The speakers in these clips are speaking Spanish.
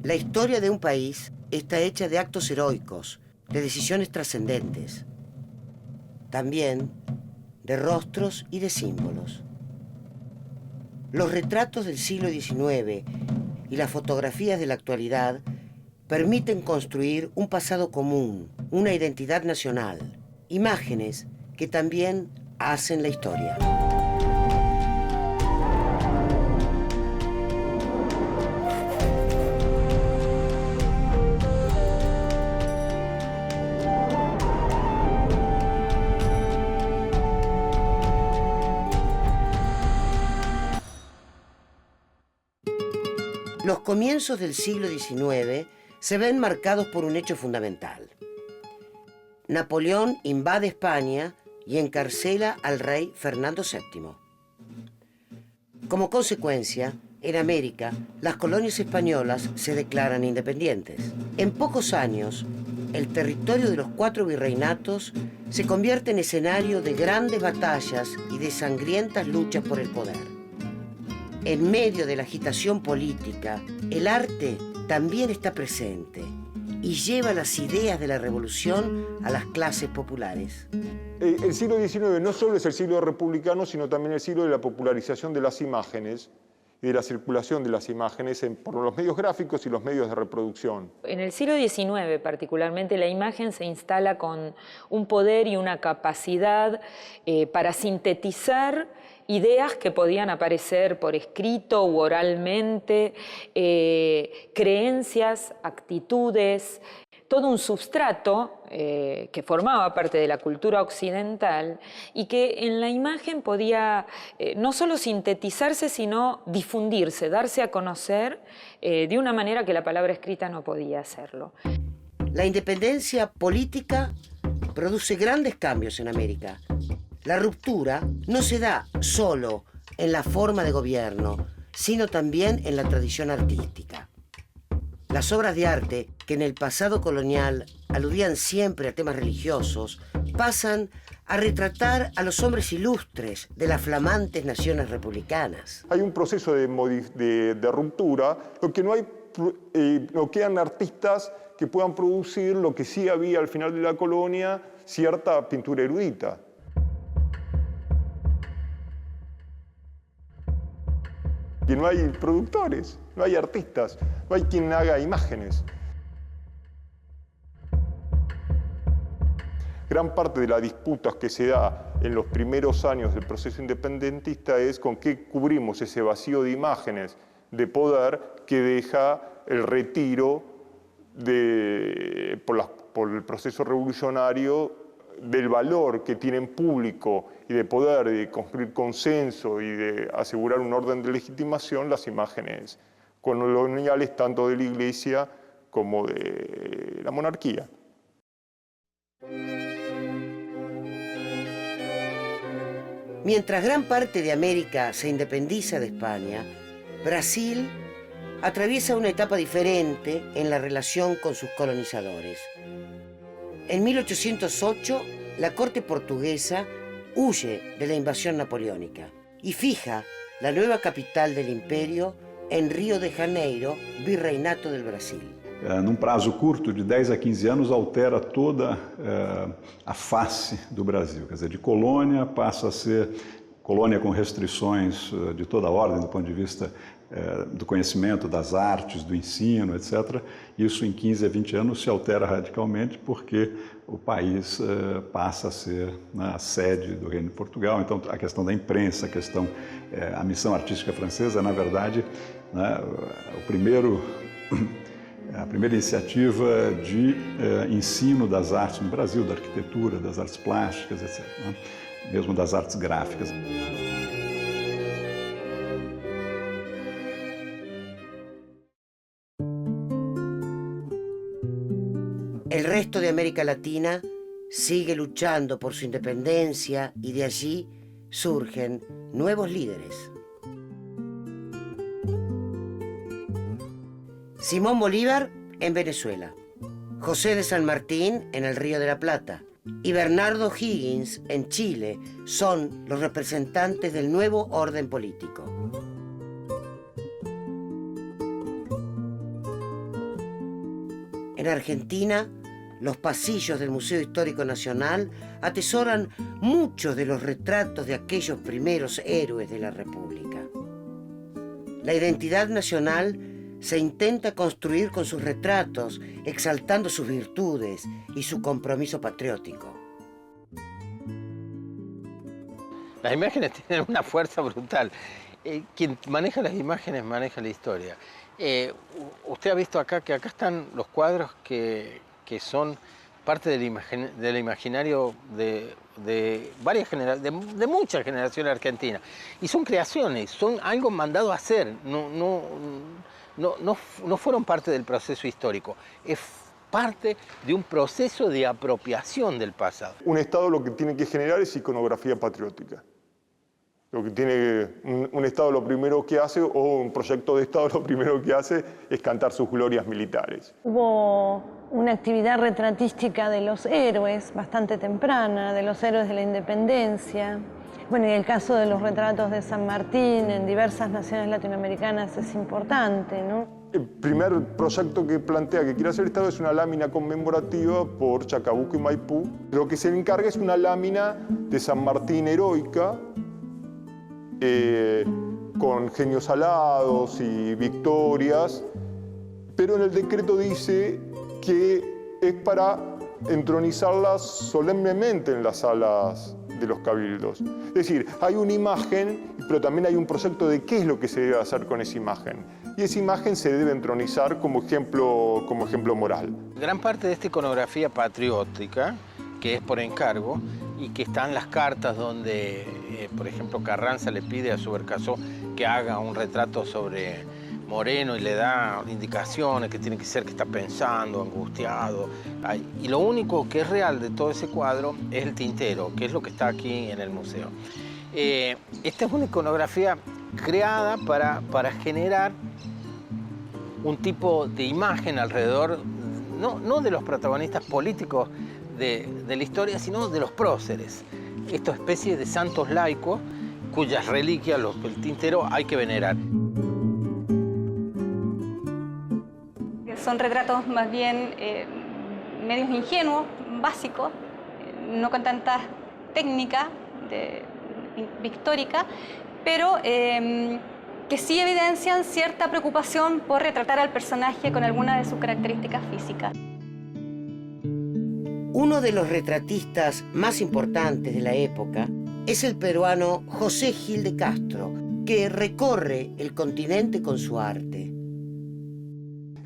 La historia de un país está hecha de actos heroicos, de decisiones trascendentes, también de rostros y de símbolos. Los retratos del siglo XIX y las fotografías de la actualidad permiten construir un pasado común, una identidad nacional, imágenes que también hacen la historia. Los comienzos del siglo XIX se ven marcados por un hecho fundamental. Napoleón invade España y encarcela al rey Fernando VII. Como consecuencia, en América, las colonias españolas se declaran independientes. En pocos años, el territorio de los 4 virreinatos se convierte en escenario de grandes batallas y de sangrientas luchas por el poder. En medio de la agitación política, el arte también está presente y lleva las ideas de la revolución a las clases populares. El siglo XIX no solo es el siglo republicano, sino también el siglo de la popularización de las imágenes y de la circulación de las imágenes por los medios gráficos y los medios de reproducción. En el siglo XIX, particularmente, la imagen se instala con un poder y una capacidad para sintetizar ideas que podían aparecer por escrito u oralmente, creencias, actitudes, todo un substrato que formaba parte de la cultura occidental y que en la imagen podía no solo sintetizarse, sino difundirse, darse a conocer de una manera que la palabra escrita no podía hacerlo. La independencia política produce grandes cambios en América. La ruptura no se da solo en la forma de gobierno, sino también en la tradición artística. Las obras de arte, que en el pasado colonial aludían siempre a temas religiosos, pasan a retratar a los hombres ilustres de las flamantes naciones republicanas. Hay un proceso de ruptura, no quedan artistas que puedan producir lo que sí había al final de la colonia, cierta pintura erudita. Y no hay productores, no hay artistas, no hay quien haga imágenes. Gran parte de las disputas que se da en los primeros años del proceso independentista es con qué cubrimos ese vacío de imágenes de poder que deja el retiro por el proceso revolucionario del valor que tienen público y de poder de construir consenso y de asegurar un orden de legitimación las imágenes coloniales tanto de la Iglesia como de la monarquía. Mientras gran parte de América se independiza de España, Brasil atraviesa una etapa diferente en la relación con sus colonizadores. En 1808, la corte portuguesa huye de la invasión napoleónica y fija la nueva capital del imperio en Río de Janeiro, Virreinato del Brasil. Num prazo curto, de 10 a 15 anos, altera toda a face do Brasil. Quer dizer, de colônia passa a ser colônia com restrições de toda ordem, do ponto de vista do conhecimento, das artes, do ensino, etc. Isso em 15 a 20 anos se altera radicalmente porque o país passa a ser a sede do Reino de Portugal. Então, a questão da imprensa, a missão artística francesa, na verdade, né, a primeira iniciativa de ensino das artes no Brasil, da arquitetura, das artes plásticas, etc., né? Mesmo das artes gráficas. El resto de América Latina sigue luchando por su independencia y de allí surgen nuevos líderes. Simón Bolívar en Venezuela, José de San Martín en el Río de la Plata y Bernardo Higgins en Chile son los representantes del nuevo orden político. En Argentina, los pasillos del Museo Histórico Nacional atesoran muchos de los retratos de aquellos primeros héroes de la República. La identidad nacional se intenta construir con sus retratos, exaltando sus virtudes y su compromiso patriótico. Las imágenes tienen una fuerza brutal. Quien maneja las imágenes maneja la historia. Usted ha visto acá que acá están los cuadros que son parte del imaginario de varias generaciones, de muchas generaciones argentinas. Y son creaciones, son algo mandado a hacer, no fueron parte del proceso histórico. Es parte de un proceso de apropiación del pasado. Un Estado lo que tiene que generar es iconografía patriótica. Lo que tiene un Estado lo primero que hace, o un proyecto de Estado lo primero que hace, es cantar sus glorias militares. Hubo una actividad retratística de los héroes bastante temprana, de los héroes de la independencia. Bueno, y el caso de los retratos de San Martín en diversas naciones latinoamericanas es importante, ¿no? El primer proyecto que plantea que quiere hacer el Estado es una lámina conmemorativa por Chacabuco y Maipú. Lo que se le encarga es una lámina de San Martín heroica, con genios alados y victorias, pero en el decreto dice que es para entronizarlas solemnemente en las salas de los cabildos. Es decir, hay una imagen, pero también hay un proyecto de qué es lo que se debe hacer con esa imagen. Y esa imagen se debe entronizar como ejemplo moral. Gran parte de esta iconografía patriótica, que es por encargo, y que están las cartas donde, por ejemplo, Carranza le pide a Subercaseaux que haga un retrato sobre Moreno y le da indicaciones que tiene que ser que está pensando, angustiado. Y lo único que es real de todo ese cuadro es el tintero, que es lo que está aquí en el museo. Esta es una iconografía creada para generar un tipo de imagen alrededor, no de los protagonistas políticos de la historia, sino de los próceres. Esta especie de santos laicos cuyas reliquias, el tintero, hay que venerar. Son retratos más bien medios ingenuos, básicos, no con tanta técnica pictórica, pero que sí evidencian cierta preocupación por retratar al personaje con alguna de sus características físicas. Uno de los retratistas más importantes de la época es el peruano José Gil de Castro, que recorre el continente con su arte.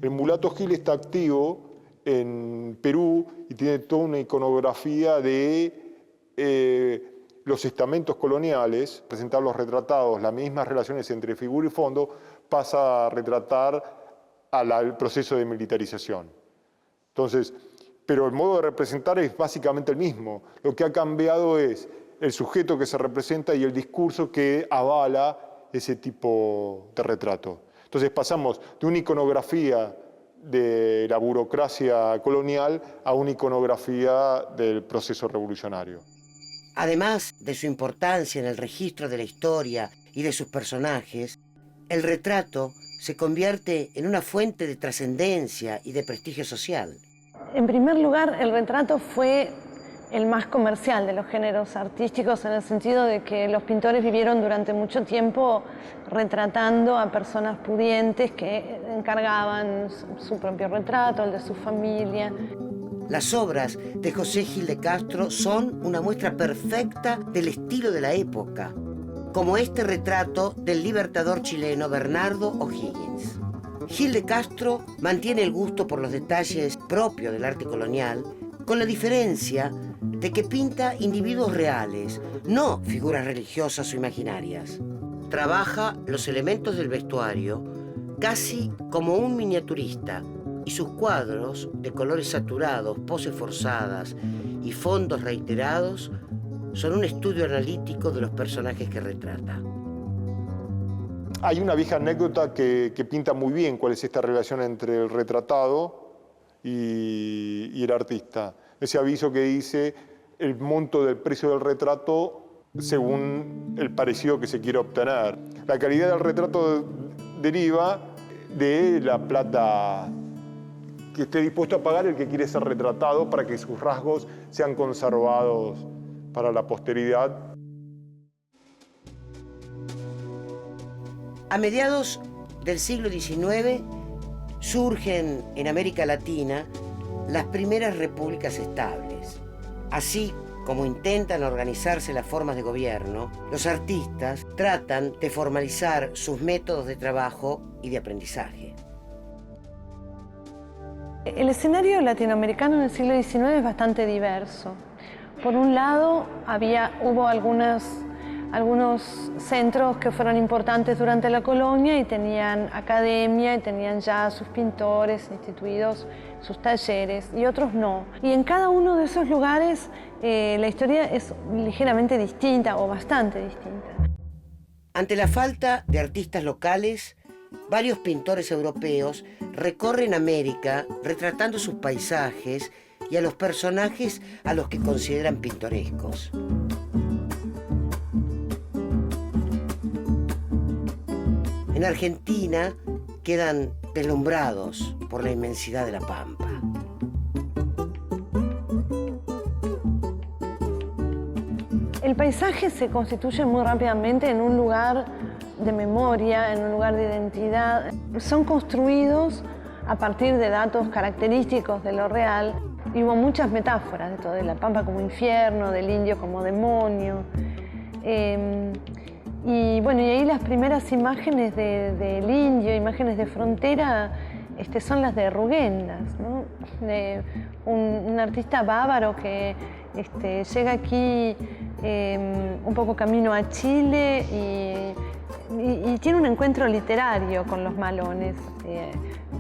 El mulato Gil está activo en Perú y tiene toda una iconografía de los estamentos coloniales, presentar los retratados, las mismas relaciones entre figura y fondo, pasa a retratar al proceso de militarización. Entonces, pero el modo de representar es básicamente el mismo. Lo que ha cambiado es el sujeto que se representa y el discurso que avala ese tipo de retrato. Entonces pasamos de una iconografía de la burocracia colonial a una iconografía del proceso revolucionario. Además de su importancia en el registro de la historia y de sus personajes, el retrato se convierte en una fuente de trascendencia y de prestigio social. En primer lugar, el retrato fue el más comercial de los géneros artísticos, en el sentido de que los pintores vivieron durante mucho tiempo retratando a personas pudientes que encargaban su propio retrato, el de su familia. Las obras de José Gil de Castro son una muestra perfecta del estilo de la época, como este retrato del libertador chileno Bernardo O'Higgins. Gil de Castro mantiene el gusto por los detalles propios del arte colonial, con la diferencia de que pinta individuos reales, no figuras religiosas o imaginarias. Trabaja los elementos del vestuario casi como un miniaturista, y sus cuadros de colores saturados, poses forzadas y fondos reiterados son un estudio analítico de los personajes que retrata. Hay una vieja anécdota que pinta muy bien cuál es esta relación entre el retratado y el artista. Ese aviso que dice el monto del precio del retrato según el parecido que se quiere obtener. La calidad del retrato deriva de la plata que esté dispuesto a pagar el que quiere ser retratado para que sus rasgos sean conservados para la posteridad. A mediados del siglo XIX surgen en América Latina las primeras repúblicas estables. Así como intentan organizarse las formas de gobierno, los artistas tratan de formalizar sus métodos de trabajo y de aprendizaje. El escenario latinoamericano en el siglo XIX es bastante diverso. Por un lado, hubo algunos centros que fueron importantes durante la colonia y tenían academia y tenían ya sus pintores instituidos, sus talleres, y otros no. Y en cada uno de esos lugares la historia es ligeramente distinta o bastante distinta. Ante la falta de artistas locales, varios pintores europeos recorren América retratando sus paisajes y a los personajes a los que consideran pintorescos. En Argentina quedan deslumbrados por la inmensidad de la Pampa. El paisaje se constituye muy rápidamente en un lugar de memoria, en un lugar de identidad. Son construidos a partir de datos característicos de lo real y hubo muchas metáforas de todo, de la Pampa como infierno, del indio como demonio. Y bueno, y ahí las primeras imágenes del indio, imágenes de frontera, son las de Rugendas, ¿no? De un artista bávaro que llega aquí un poco camino a Chile y tiene un encuentro literario con los malones,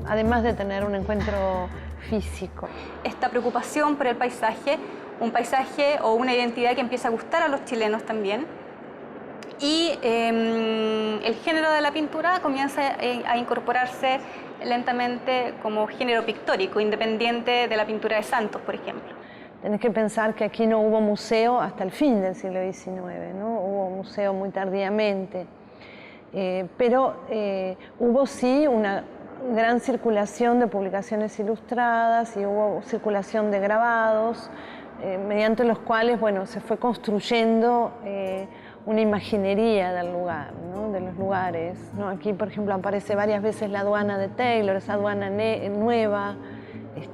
además de tener un encuentro físico. Esta preocupación por el paisaje, un paisaje o una identidad que empieza a gustar a los chilenos también. Y el género de la pintura comienza a incorporarse lentamente como género pictórico, independiente de la pintura de santos, por ejemplo. Tenés que pensar que aquí no hubo museo hasta el fin del siglo XIX, ¿no? Hubo museo muy tardíamente, pero hubo sí una gran circulación de publicaciones ilustradas y hubo circulación de grabados, mediante los cuales, bueno, se fue construyendo una imaginería del lugar, ¿no? De los lugares, ¿no? Aquí, por ejemplo, aparece varias veces la aduana de Taylor, esa aduana nueva,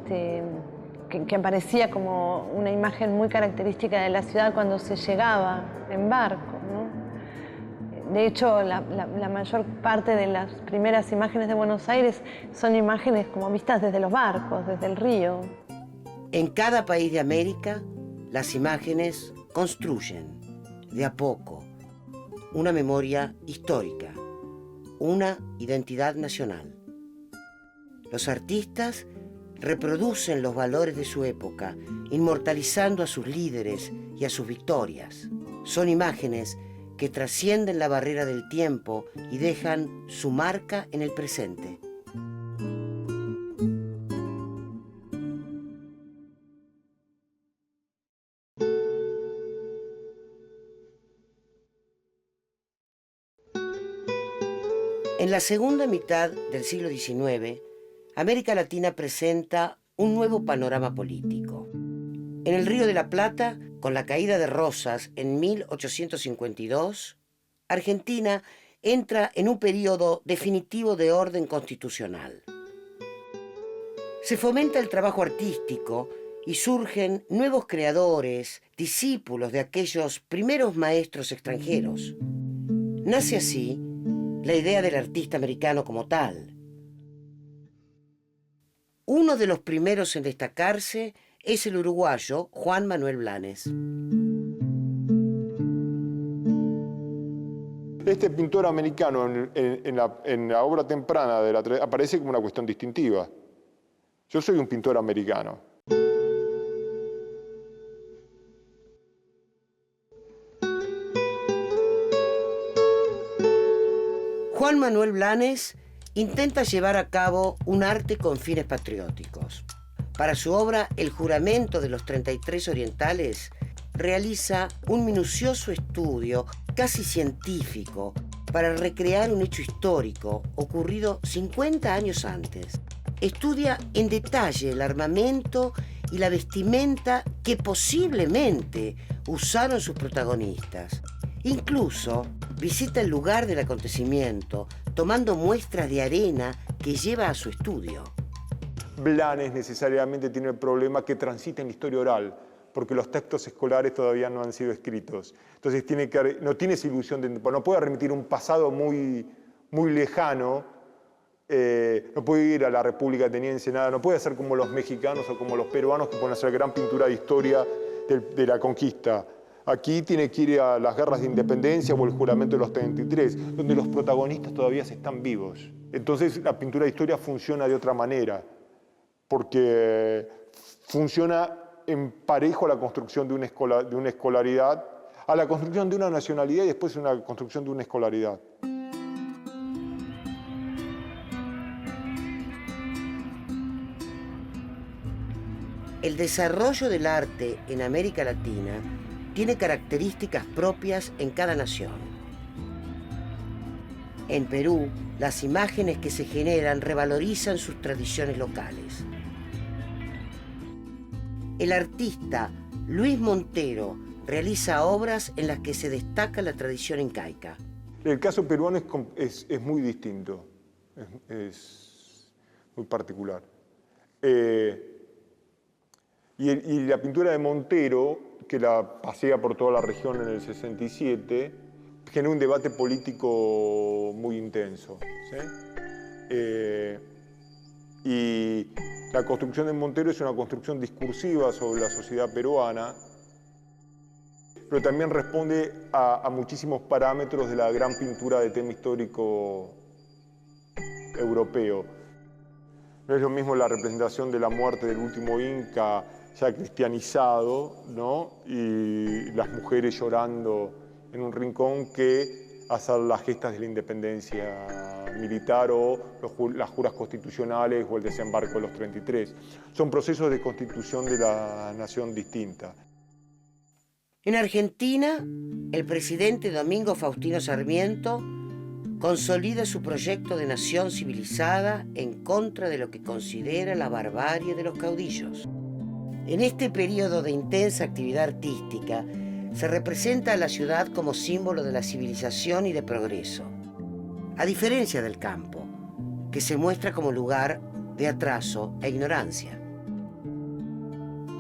que aparecía como una imagen muy característica de la ciudad cuando se llegaba en barco, ¿no? De hecho, la mayor parte de las primeras imágenes de Buenos Aires son imágenes como vistas desde los barcos, desde el río. En cada país de América, las imágenes construyen, de a poco, una memoria histórica, una identidad nacional. Los artistas reproducen los valores de su época, inmortalizando a sus líderes y a sus victorias. Son imágenes que trascienden la barrera del tiempo y dejan su marca en el presente. En la segunda mitad del siglo XIX, América Latina presenta un nuevo panorama político. En el Río de la Plata, con la caída de Rosas en 1852, Argentina entra en un periodo definitivo de orden constitucional. Se fomenta el trabajo artístico y surgen nuevos creadores, discípulos de aquellos primeros maestros extranjeros. Nace así la idea del artista americano como tal. Uno de los primeros en destacarse es el uruguayo Juan Manuel Blanes. Este pintor americano en la obra temprana aparece como una cuestión distintiva. Yo soy un pintor americano. Juan Manuel Blanes intenta llevar a cabo un arte con fines patrióticos. Para su obra El juramento de los 33 orientales, realiza un minucioso estudio casi científico para recrear un hecho histórico ocurrido 50 años antes. estudia en detalle el armamento y la vestimenta que posiblemente usaron sus protagonistas. Incluso visita el lugar del acontecimiento, tomando muestras de arena que lleva a su estudio. Blanes necesariamente tiene el problema que transita en la historia oral, porque los textos escolares todavía no han sido escritos. Entonces no tiene esa ilusión no puede remitir un pasado muy lejano. No puede ir a la República Ateniense, nada, no puede hacer como los mexicanos o como los peruanos que pueden hacer gran pintura de historia de la conquista. Aquí tiene que ir a las guerras de independencia o el juramento de los 33, donde los protagonistas todavía están vivos. Entonces la pintura de historia funciona de otra manera, porque funciona en parejo a la construcción de una escolaridad, a la construcción de una nacionalidad y después una construcción de una escolaridad. El desarrollo del arte en América Latina tiene características propias en cada nación. En Perú, las imágenes que se generan revalorizan sus tradiciones locales. El artista Luis Montero realiza obras en las que se destaca la tradición incaica. El caso peruano es muy distinto, es muy particular. Y la pintura de Montero, que la pasea por toda la región en el 67, generó un debate político muy intenso, ¿sí? Y la construcción de Montero es una construcción discursiva sobre la sociedad peruana, pero también responde a muchísimos parámetros de la gran pintura de tema histórico europeo. No es lo mismo la representación de la muerte del último inca ya cristianizado, ¿no? Y las mujeres llorando en un rincón, que hacer las gestas de la independencia militar o las juras constitucionales o el desembarco de los 33. Son procesos de constitución de la nación distinta. En Argentina, el presidente Domingo Faustino Sarmiento consolida su proyecto de nación civilizada en contra de lo que considera la barbarie de los caudillos. En este periodo de intensa actividad artística, se representa a la ciudad como símbolo de la civilización y de progreso, a diferencia del campo, que se muestra como lugar de atraso e ignorancia.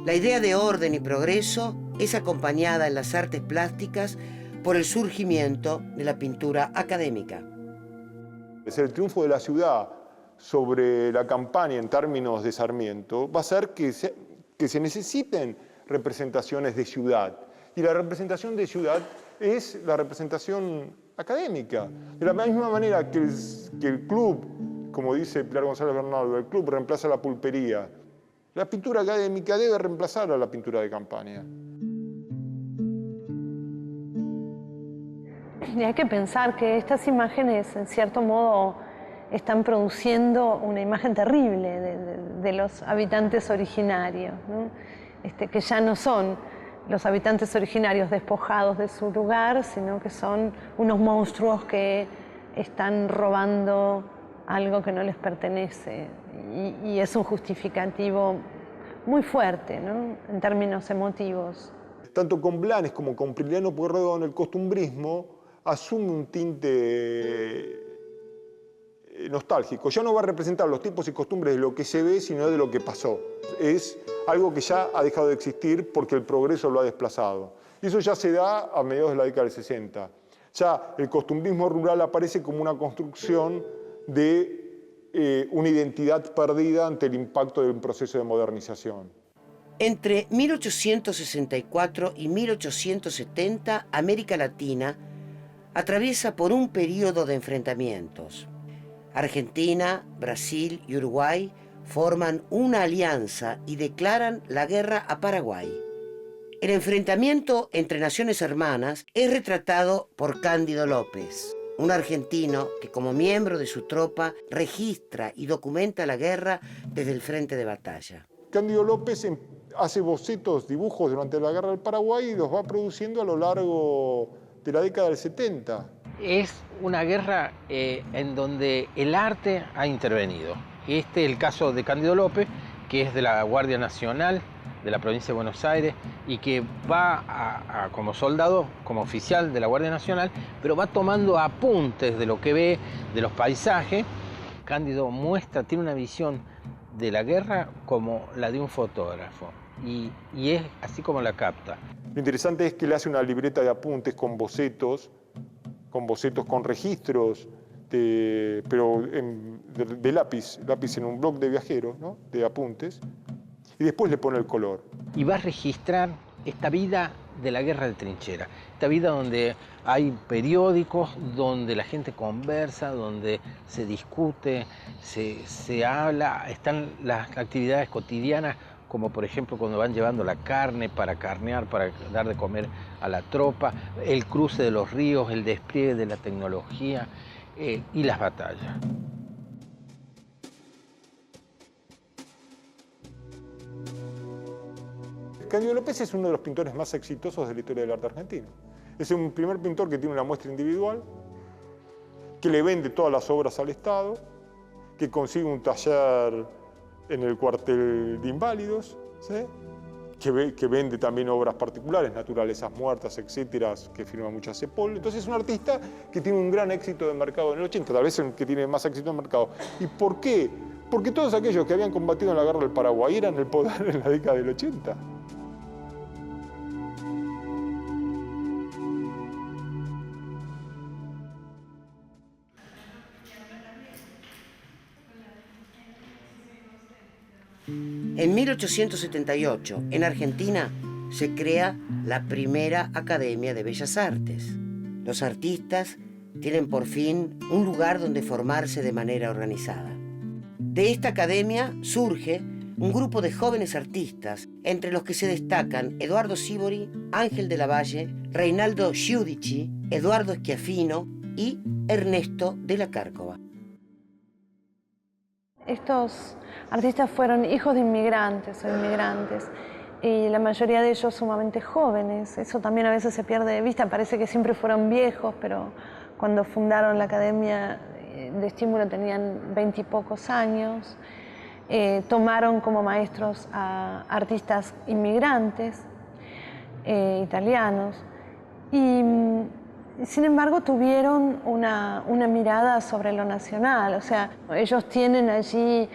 La idea de orden y progreso es acompañada en las artes plásticas por el surgimiento de la pintura académica. Es el triunfo de la ciudad sobre la campaña en términos de Sarmiento va a ser que se necesiten representaciones de ciudad. Y la representación de ciudad es la representación académica. De la misma manera que el club, como dice Pilar González Bernardo, el club reemplaza la pulpería, la pintura académica debe reemplazar a la pintura de campaña. Y hay que pensar que estas imágenes, en cierto modo, están produciendo una imagen terrible de los habitantes originarios, ¿no? Que ya no son los habitantes originarios despojados de su lugar, sino que son unos monstruos que están robando algo que no les pertenece. Y es un justificativo muy fuerte, ¿no? En términos emotivos. Tanto con Blanes como con Priliano Pueyrredón, el costumbrismo asume un tinte nostálgico. Ya no va a representar los tipos y costumbres de lo que se ve, sino de lo que pasó. Es algo que ya ha dejado de existir porque el progreso lo ha desplazado. Y eso ya se da a mediados de la década del 60. Ya el costumbrismo rural aparece como una construcción de una identidad perdida ante el impacto de un proceso de modernización. Entre 1864 y 1870, América Latina atraviesa por un periodo de enfrentamientos. Argentina, Brasil y Uruguay forman una alianza y declaran la guerra a Paraguay. El enfrentamiento entre naciones hermanas es retratado por Cándido López, un argentino que como miembro de su tropa registra y documenta la guerra desde el frente de batalla. Cándido López hace bocetos, dibujos durante la guerra del Paraguay y los va produciendo a lo largo de la década del 70. Es una guerra en donde el arte ha intervenido. Este es el caso de Cándido López, que es de la Guardia Nacional de la provincia de Buenos Aires y que va como soldado, como oficial de la Guardia Nacional, pero va tomando apuntes de lo que ve, de los paisajes. Cándido tiene una visión de la guerra como la de un fotógrafo y es así como la capta. Lo interesante es que le hace una libreta de apuntes con bocetos con registros, pero de lápiz en un blog de viajero, ¿no? De apuntes, y después le pone el color. Y va a registrar esta vida de la guerra de trinchera, esta vida donde hay periódicos, donde la gente conversa, donde se discute, se habla, están las actividades cotidianas, como por ejemplo cuando van llevando la carne para carnear, para dar de comer a la tropa, el cruce de los ríos, el despliegue de la tecnología y las batallas. Cándido López es uno de los pintores más exitosos de la historia del arte argentino. Es un primer pintor que tiene una muestra individual, que le vende todas las obras al Estado, que consigue un taller en el cuartel de inválidos, ¿sí? que vende también obras particulares, naturalezas muertas, etcétera, que firma muchas CEPOL. Entonces es un artista que tiene un gran éxito de mercado en el 80, tal vez el que tiene más éxito de mercado. ¿Y por qué? Porque todos aquellos que habían combatido en la guerra del Paraguay eran el poder en la década del 80. En 1878, en Argentina, se crea la primera Academia de Bellas Artes. Los artistas tienen por fin un lugar donde formarse de manera organizada. De esta academia surge un grupo de jóvenes artistas, entre los que se destacan Eduardo Sívori, Ángel de la Valle, Reinaldo Giudici, Eduardo Schiaffino y Ernesto de la Cárcova. Estos artistas fueron hijos de inmigrantes o inmigrantes y la mayoría de ellos sumamente jóvenes. Eso también a veces se pierde de vista, parece que siempre fueron viejos, pero cuando fundaron la Academia de Estímulo tenían 20 y pocos años. Tomaron como maestros a artistas inmigrantes, italianos, y sin embargo tuvieron una mirada sobre lo nacional. O sea, ellos tienen allí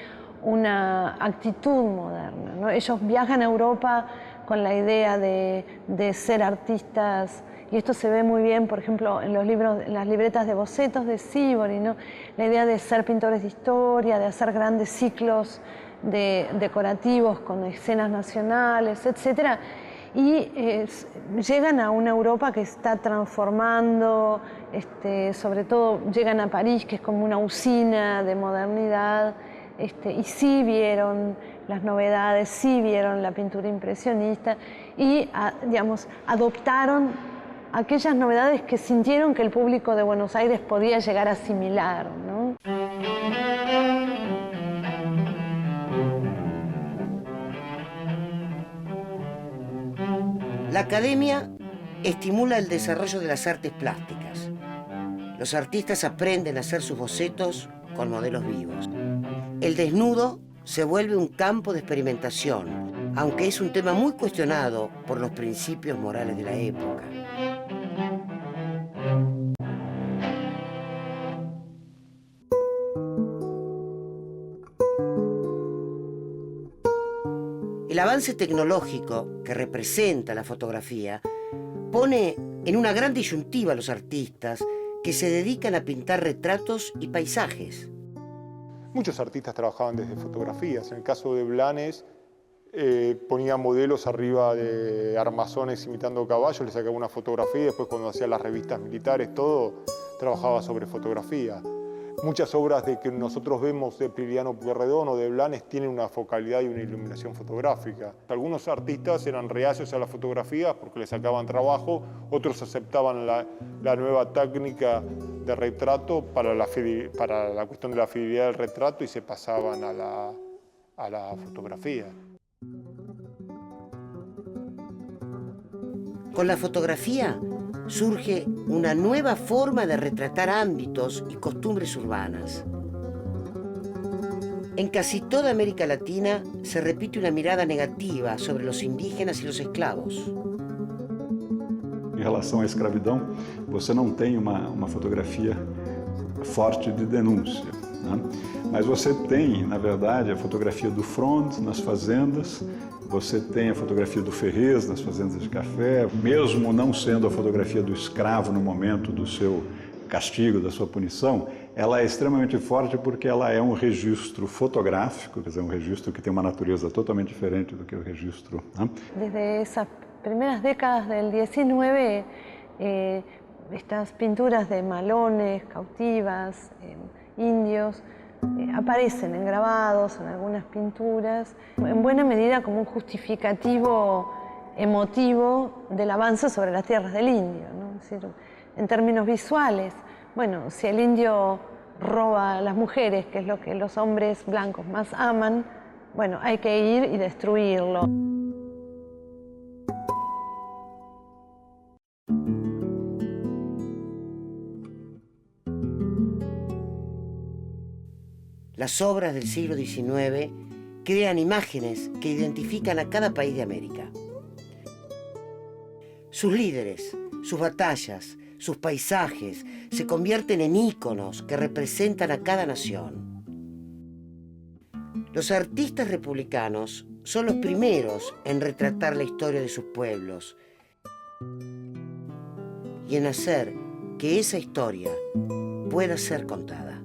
una actitud moderna, ¿no? Ellos viajan a Europa con la idea de ser artistas, y esto se ve muy bien, por ejemplo, en los libros, en las libretas de bocetos de Sívori, ¿no? La idea de ser pintores de historia, de hacer grandes ciclos decorativos con escenas nacionales, etc. Y llegan a una Europa que está transformando, sobre todo llegan a París, que es como una usina de modernidad, y sí vieron las novedades, sí vieron la pintura impresionista y, digamos, adoptaron aquellas novedades que sintieron que el público de Buenos Aires podía llegar a asimilar, ¿no? La Academia estimula el desarrollo de las artes plásticas. Los artistas aprenden a hacer sus bocetos con modelos vivos. El desnudo se vuelve un campo de experimentación, aunque es un tema muy cuestionado por los principios morales de la época. El avance tecnológico que representa la fotografía pone en una gran disyuntiva a los artistas que se dedican a pintar retratos y paisajes. Muchos artistas trabajaban desde fotografías. En el caso de Blanes, ponía modelos arriba de armazones imitando caballos, le sacaba una fotografía y después cuando hacía las revistas militares, todo, trabajaba sobre fotografía. Muchas obras de que nosotros vemos de Priliano Pueyrredón o de Blanes tienen una focalidad y una iluminación fotográfica. Algunos artistas eran reacios a las fotografías porque les sacaban trabajo, otros aceptaban la nueva técnica de retrato para la cuestión de la fidelidad del retrato y se pasaban a la fotografía. Con la fotografía surge una nueva forma de retratar ámbitos y costumbres urbanas. En casi toda América Latina se repite una mirada negativa sobre los indígenas y los esclavos. Em relação à escravidão, você não tem uma fotografia forte de denúncia, né? Mas você tem, na verdade, a fotografia do front nas fazendas, você tem a fotografia do Ferrez nas fazendas de café, mesmo não sendo a fotografia do escravo no momento do seu castigo, da sua punição, ela é extremamente forte porque ela é um registro fotográfico, quer dizer, um registro que tem uma natureza totalmente diferente do que o registro, né? Desde esas primeras décadas del 19, estas pinturas de malones, cautivas, indios, aparecen en grabados, en algunas pinturas, en buena medida como un justificativo emotivo del avance sobre las tierras del indio, ¿no? Es decir, en términos visuales, bueno, si el indio roba a las mujeres, que es lo que los hombres blancos más aman, bueno, hay que ir y destruirlo. Las obras del siglo XIX crean imágenes que identifican a cada país de América. Sus líderes, sus batallas, sus paisajes se convierten en íconos que representan a cada nación. Los artistas republicanos son los primeros en retratar la historia de sus pueblos y en hacer que esa historia pueda ser contada.